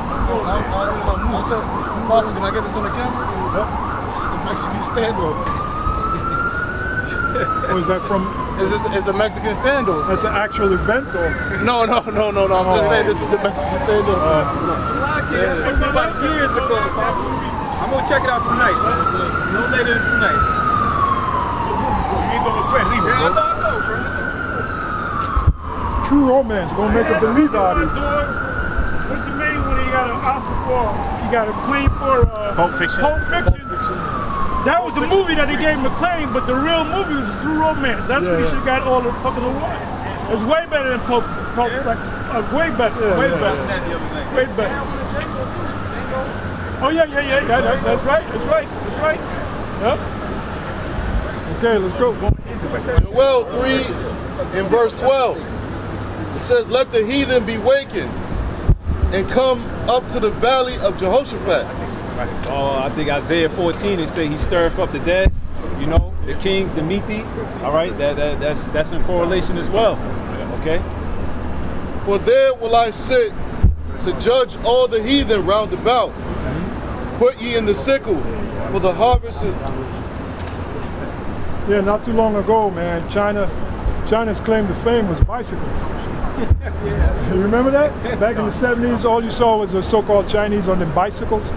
Pastor, can I get this on the camera? It's the Mexican standoff. Was that from? It's a Mexican standoff. That's an actual event, or? No. I'm just saying this is the Mexican standoff. Yeah, took me about years ago. I'm gonna check it out tonight. No later than tonight. You ain't gonna regret leaving, Yeah, I bro. know, bro. True romance, gonna make a believer out of it. What's the name when he got an Oscar for? He got a claim for Pulp Fiction. Pulp Fiction. That was the movie that he gave him a claim, but the real movie was True Romance. That's when he should have got all the fucking awards. It's way better than Pulp Fiction. Way better. Way better. Way better. Oh yeah. That's right. Yep. Okay, let's go. Joel 3 in verse 12. It says, let the heathen be wakened and come up to the valley of Jehoshaphat. Right. I think Isaiah 14, it say he stirreth up the dead, you know, the kings to meet thee. All right, that's in correlation as well. Okay. For there will I sit to judge all the heathen round about. Put ye in the sickle, for the harvest is... Yeah, not too long ago, man, China's claim to fame was bicycles. You remember that? Back in the 70s, all you saw was the so-called Chinese on the bicycles.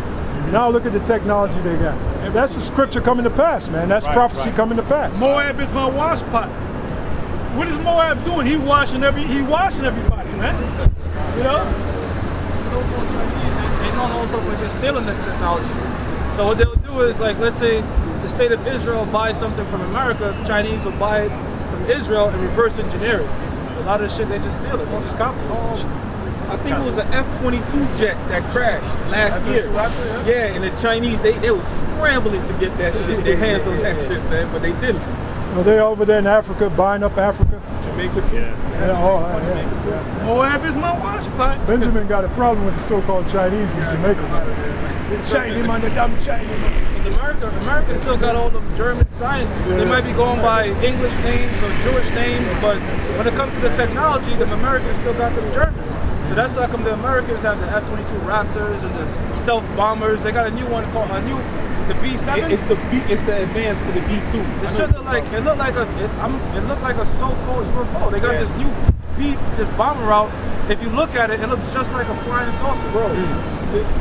Now look at the technology they got. That's the scripture coming to pass, man. That's prophecy coming to pass. Moab is my wash pot. What is Moab doing? He washing everybody, man. You know? So-called Chinese, they known also for just stealing the technology. So what they'll do is, like, let's say the state of Israel buys something from America, the Chinese will buy it from Israel and reverse engineer it. So a lot of the shit they just steal it. They just copy it. I think it was an F-22 jet that crashed last year. Yeah, and the Chinese, they were scrambling to get that shit, their hands on that shit, man, but they didn't. Well, they over there in Africa, buying up Africa. Jamaica too. Yeah. Moab is my wash pot. Benjamin got a problem with the so-called Chinese in Jamaica. Chinese man, the dumb Chinese. America still got all the German scientists. They might be going by English names or Jewish names, but when it comes to the technology, the Americans still got them Germans. So that's how come the Americans have the F-22 Raptors and the stealth bombers. They got a new one called the B-7. It's the advance to the B-2. It looked like a so-called UFO. They got this new this bomber out. If you look at it, it looks just like a flying saucer. Bro,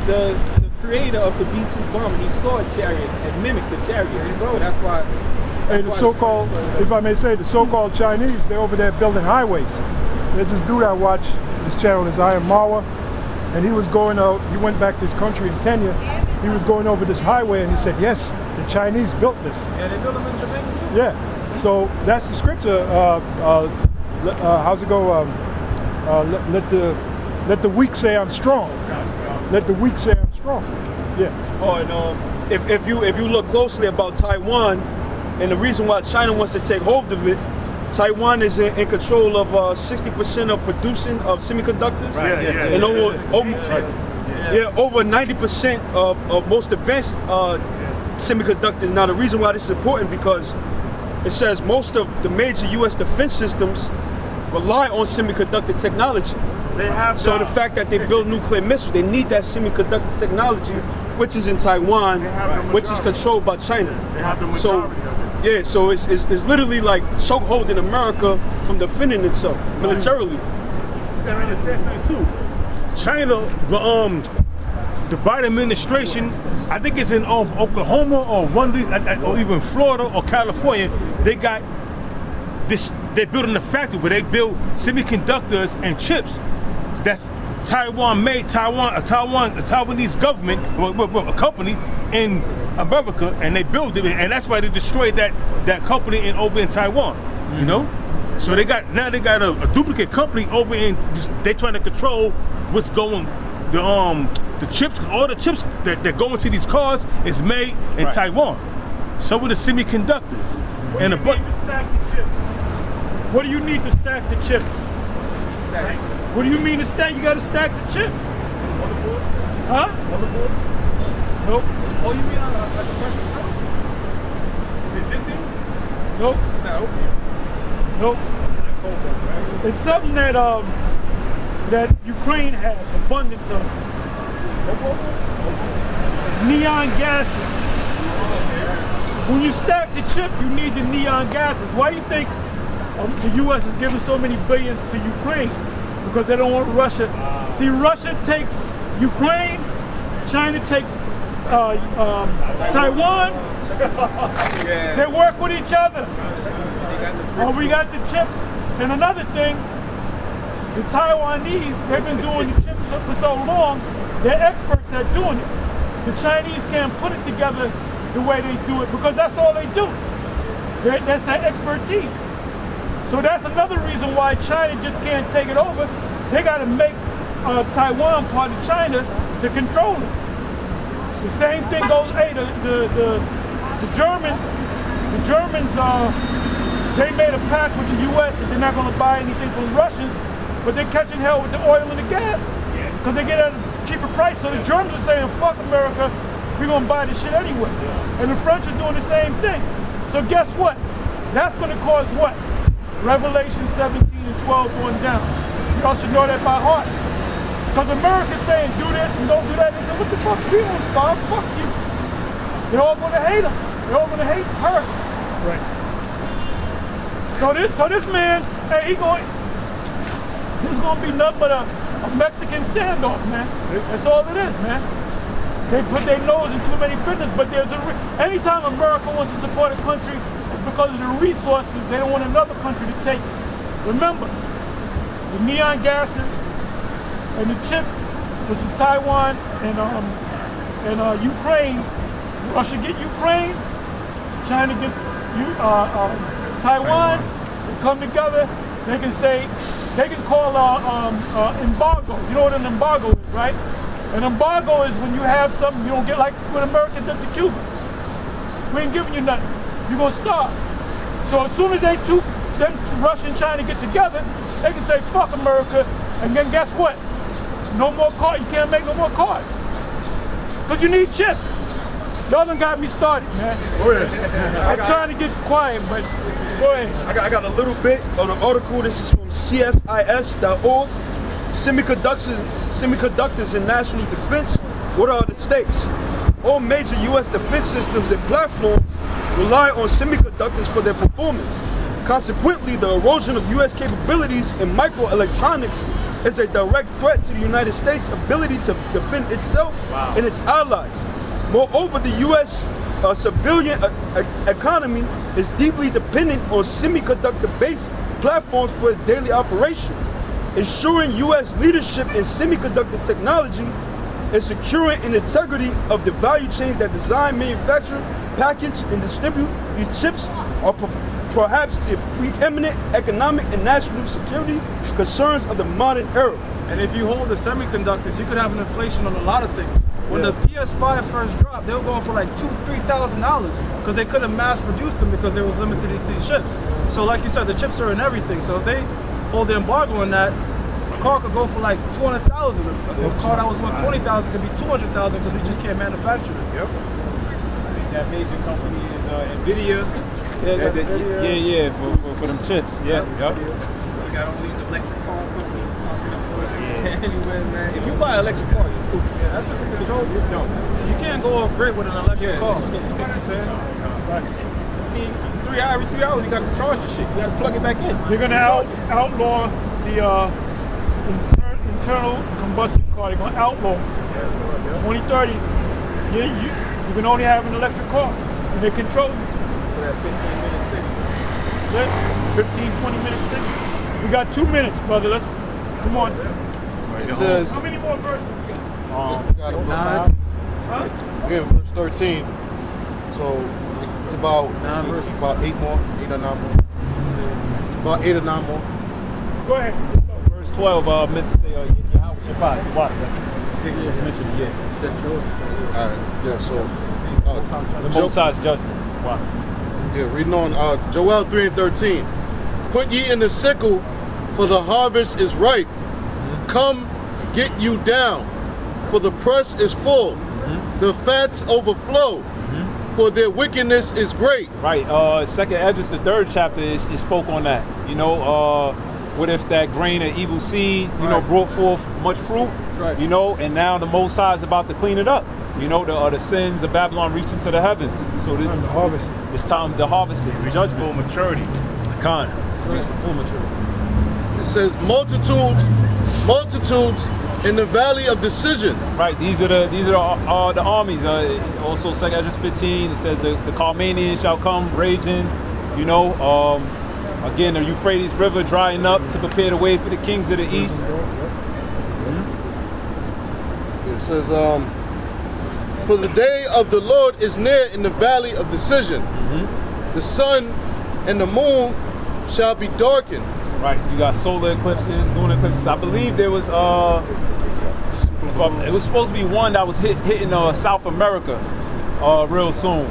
the creator of the B-2 bomber, he saw a chariot and mimicked the chariot. So that's why. Hey, the so-called, if I may say, the so-called Chinese, they're over there building highways. There's this dude I watch, this channel is Yahawah, and he was going out, he went back to his country in Kenya, he was going over this highway and he said, yes, the Chinese built this. Yeah, they built them in Jamaica too. Yeah, so that's the scripture, how's it go, let the weak say I'm strong. Let the weak say I'm strong. Yeah. Oh, and if you look closely about Taiwan, and the reason why China wants to take hold of it, Taiwan is in control of 60% of producing of semiconductors, and over 90% of most advanced semiconductors. Now the reason why this is important because it says most of the major U.S. defense systems rely on semiconductor technology. So the fact that they build nuclear missiles, they need that semiconductor technology, which is in Taiwan, which is controlled by China. So yeah, so it's literally like chokeholding America from defending itself militarily. You gotta understand something too. China, the Biden administration, I think it's in Oklahoma or one of these, or even Florida or California. They got this. They're building a factory where they build semiconductors and chips. That's Taiwan made. A Taiwanese government, a company in America, and they built it, and that's why they destroyed that company over in Taiwan. You know, so they got a duplicate company over in. They trying to control what's going. The chips, all the chips that go into these cars is made in Taiwan. So with the semiconductors What do you need to stack the chips? stack. What do you mean to stack? You got to stack the chips. Huh? Nope. Oh, you mean on a commercial? Is it lithium? Nope. It's not opium. Nope. It's something that that Ukraine has abundance of. Neon gases. When you stack the chip, you need the neon gases. Why do you think the U.S. is giving so many billions to Ukraine? Because they don't want Russia. See, Russia takes Ukraine, China takes Taiwan. They work with each other. We got the chips. And another thing, the Taiwanese, they've been doing the chips for so long, they're experts at doing it. The Chinese can't put it together the way they do it because that's all they do. That's their expertise. So that's another reason why China just can't take it over. They got to make Taiwan part of China to control it. The same thing goes. Hey, the Germans, they made a pact with the U.S. that they're not going to buy anything from the Russians, but they're catching hell with the oil and the gas because they get it at a cheaper price. So the Germans are saying, "Fuck America, we're going to buy this shit anyway." And the French are doing the same thing. So guess what? That's going to cause what? Revelation 17 and 12 going down. Y'all should know that by heart. Because America's saying, do this and don't do that. They say, what the fuck? We won't starve. Fuck you. They're all going to hate him. They're all going to hate her. Right. So this man, hey, this is going to be nothing but a Mexican standoff, man. That's all it is, man. They put their nose in too many business, but anytime America wants to support a country, it's because of the resources. They don't want another country to take it. Remember, the neon gases and the chip, which is Taiwan and Ukraine. Russia get Ukraine, China gets Taiwan. They come together. They can call embargo. You know what an embargo is, right? An embargo is when you have something you don't get, like what America did to Cuba. We ain't giving you nothing. You're gonna starve. So as soon as them Russia and China get together, they can say fuck America, and then guess what? No more cars. You can't make no more cars because you need chips. Y'all done got me started, man. I'm trying to get quiet, but go ahead. I got a little bit of the article. This is from CSIS.org. Semiconductors in national defense. What are the stakes? All major U.S. defense systems and platforms rely on semiconductors for their performance. Consequently, the erosion of U.S. capabilities in microelectronics is a direct threat to the United States' ability to defend itself and its allies. Moreover, the U.S. Civilian economy is deeply dependent on semiconductor-based platforms for its daily operations. Ensuring U.S. leadership in semiconductor technology and securing an integrity of the value chains that design, manufacture, package, and distribute these chips are perhaps the preeminent economic and national security concerns of the modern era. And if you hold the semiconductors, you could have an inflation on a lot of things. When the PS5 first dropped, they were going for like $2,000-$3,000 because they couldn't mass produce them because they was limited to these chips. So like you said, the chips are in everything. So if they hold the embargo on that, a car could go for like $200,000. A car that was worth $20,000 could be $200,000 because we just can't manufacture it. Yep. I think that major company is NVIDIA. For them chips. Yeah. Yep. We got all these electric car companies popping up anyway, man. If you buy an electric car, you're stupid. Yeah, that's just a control group. No, you can't go off grid with an electric car. You know what I'm saying? I mean, every 3 hours you got to charge the shit. You got to plug it back in. They're gonna outlaw the internal combustion car. They're gonna outlaw 2030. You can only have an electric car, and they control you. For that 15-minute Yeah, signal. 15-20 minute signal. We got 2 minutes, brother. Let's come on. It says, how many more verses we got? we got 9. Again, verse 13. So it's about 9 verses, about 8 more, 8 or 9 more. About 8 or 9 more. Go ahead. Verse 12 meant to say Yahawashi, the water. Mentioned it, yeah. Alright, yeah, so the both sides judgment. Wow. Yeah, reading on Joel 3 and 13. Put ye in the sickle for the harvest is ripe. Come, get you down, for the press is full. The fats overflow, for their wickedness is great. Right. Second Esdras, the 3rd chapter, is spoke on that. You know, what if that grain of evil seed, you know, brought forth much fruit? Right. You know, and now the Most High is about to clean it up. You know, the sins of Babylon reaching to the heavens. So this, Time to harvest it. it's time to harvest it. Reach Judgment. full maturity. Khan. Reach the full maturity. It says multitudes in the valley of decision. Right. These are the armies. Also, 2 Esdras 15. It says the Carmanians shall come raging. You know. Again, the Euphrates River drying up to prepare the way for the kings of the east. It says, for the day of the Lord is near in the valley of decision. The sun and the moon shall be darkened. Right. You got solar eclipses, lunar eclipses. I believe there was it was supposed to be one that was hitting South America real soon.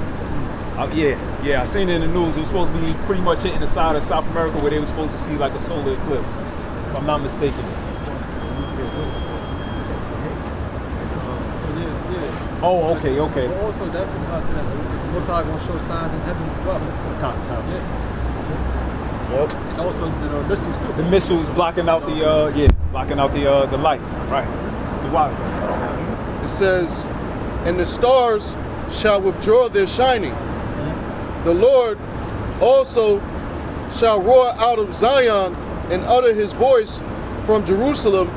Yeah, I seen it in the news. It was supposed to be pretty much hitting the side of South America where they were supposed to see like a solar eclipse, if I'm not mistaken. Oh, okay. But also, that comes out to that. So Most High going to show signs in heaven as well. Yep. And also the missiles too. The missiles blocking out the the light. Right. The water. It says, and the stars shall withdraw their shining. The Lord also shall roar out of Zion and utter his voice from Jerusalem,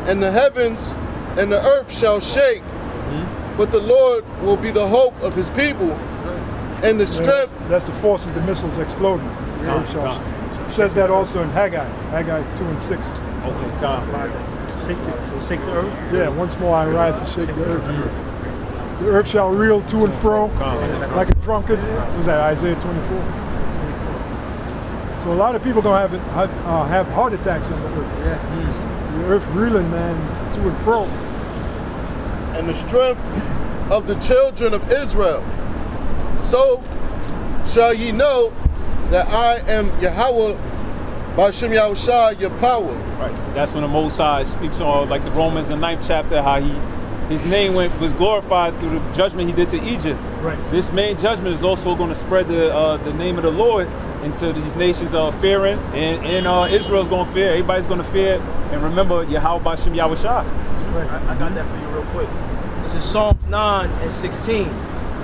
and the heavens and the earth shall shake. But the Lord will be the hope of his people and the strength. That's the force of the missiles exploding. It says that also in Haggai 2 and 6. Okay, Shake the earth. Yeah, once more I rise to shake the earth. The earth shall reel to and fro like a drunkard. Was that Isaiah 24? So a lot of people gonna have heart attacks on the earth. The earth reeling, man, to and fro. And the strength of the children of Israel. So shall ye know that I am Yahawah, bahasham Yahawashi, your power. Right. That's when the Most High speaks on, like the Romans, the 9th chapter, how his name was glorified through the judgment he did to Egypt. Right. This main judgment is also going to spread the name of the Lord into these nations fearing, and Israel's going to fear. Everybody's going to fear and remember Yahawah bahasham Yahawashi. I got that for you real quick. This is Psalms 9 and 16.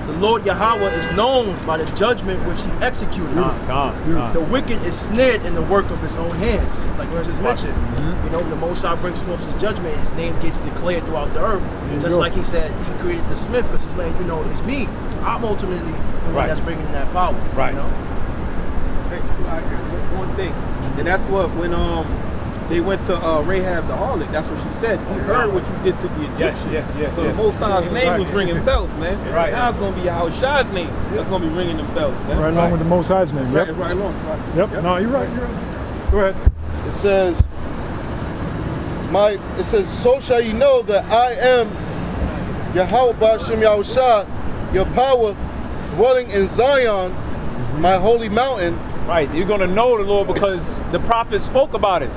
The Lord Yahawah is known by the judgment which he executed. The wicked is snared in the work of his own hands, like you just mentioned. You know, the Most High brings forth his judgment, his name gets declared throughout the earth. Just like he said, he created the smith because he's letting you know it's me. I'm ultimately the one that's bringing in that power. Right. You know? One thing, and that's what when they went to Rahab the harlot, that's what she said. He heard what you did to the Egyptians. Yes. So the Most High's name was ringing bells, man. Right. Now it's going to be Yahawashi's name that's going to be ringing them bells, man. Right along with the Most High's name. Right, Yep. right along. Yep. No, you're right. Go ahead. It says, so shall ye know that I am Yahawah bahasham Yahawashi, your power, dwelling in Zion, my holy mountain. Right. You're going to know the Lord because the prophets spoke about it.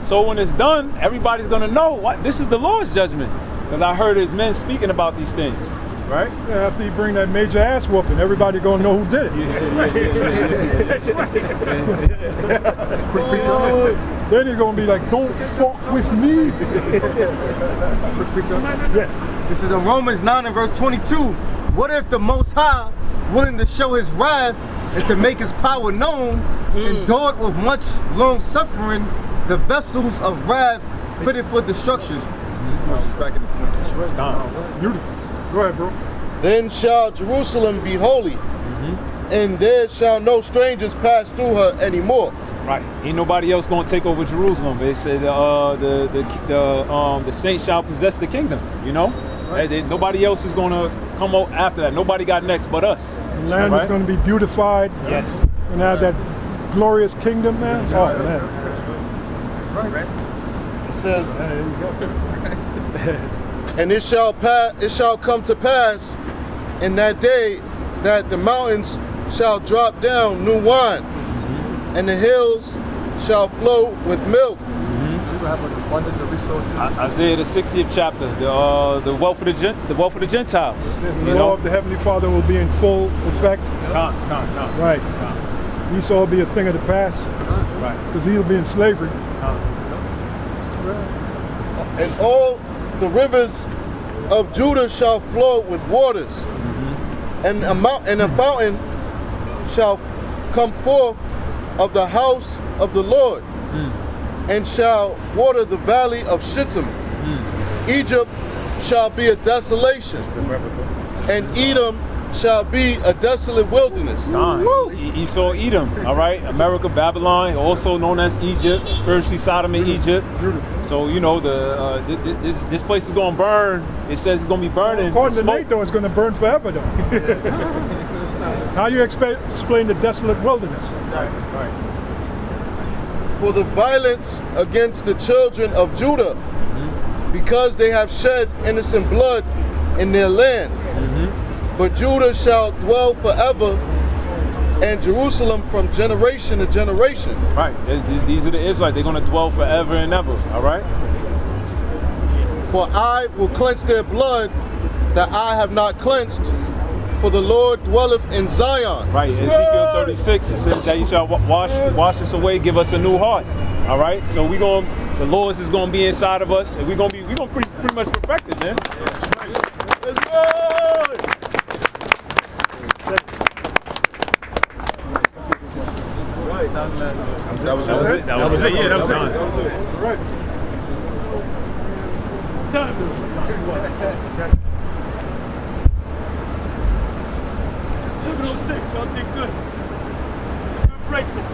So when it's done, everybody's going to know what this is the Lord's judgment. Because I heard his men speaking about these things. Right? Yeah, after you bring that major ass whooping, everybody going to know who did it. Then you're going to be like, don't fuck with me. Yeah. This is in Romans 9 and verse 22. What if the Most High, willing to show his wrath and to make his power known, endured with much long suffering the vessels of wrath fitted for destruction? Beautiful. Go ahead, bro. Then shall Jerusalem be holy, and there shall no strangers pass through her anymore. Right. Ain't nobody else going to take over Jerusalem. They said the saints shall possess the kingdom. You know, nobody else is going to come out after that. Nobody got next but us. The land is going to be beautified. Yes. And have that glorious kingdom, man. Oh man. It says, and it shall come to pass in that day that the mountains shall drop down new wine, and the hills shall flow with milk. We have an abundance of resources. Isaiah the 60th chapter, the wealth of the Gentiles. The law of the Heavenly Father will be in full effect. Right. Esau will be a thing of the past. Right. Because he'll be in slavery. And all the rivers of Judah shall flow with waters, and a fountain shall come forth of the house of the Lord, and shall water the valley of Shittim. Egypt shall be a desolation, and Edom shall be a desolate wilderness. Esau, Edom, all right? America, Babylon, also known as Egypt, spiritually Sodom and Egypt. So, you know, this place is going to burn. It says it's going to be burning. According to Nate, though, it's going to burn forever, though. How do you explain the desolate wilderness? Exactly. Right. For the violence against the children of Judah, because they have shed innocent blood in their land. But Judah shall dwell forever, and Jerusalem from generation to generation. Right. These are the Israelites. They're going to dwell forever and ever. All right. For I will cleanse their blood that I have not cleansed, for the Lord dwelleth in Zion. Right. Ezekiel 36, it says that you shall wash us away, give us a new heart. All right. So the Lord is going to be inside of us, and we're going to pretty much perfected, man. Let's go. That was it. That was it. Yeah, that was it. Right. Time. 7:06. Y'all did good. It's a good breakthrough.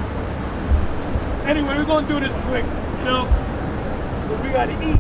Anyway, we're gonna do this quick. You know, we gotta eat.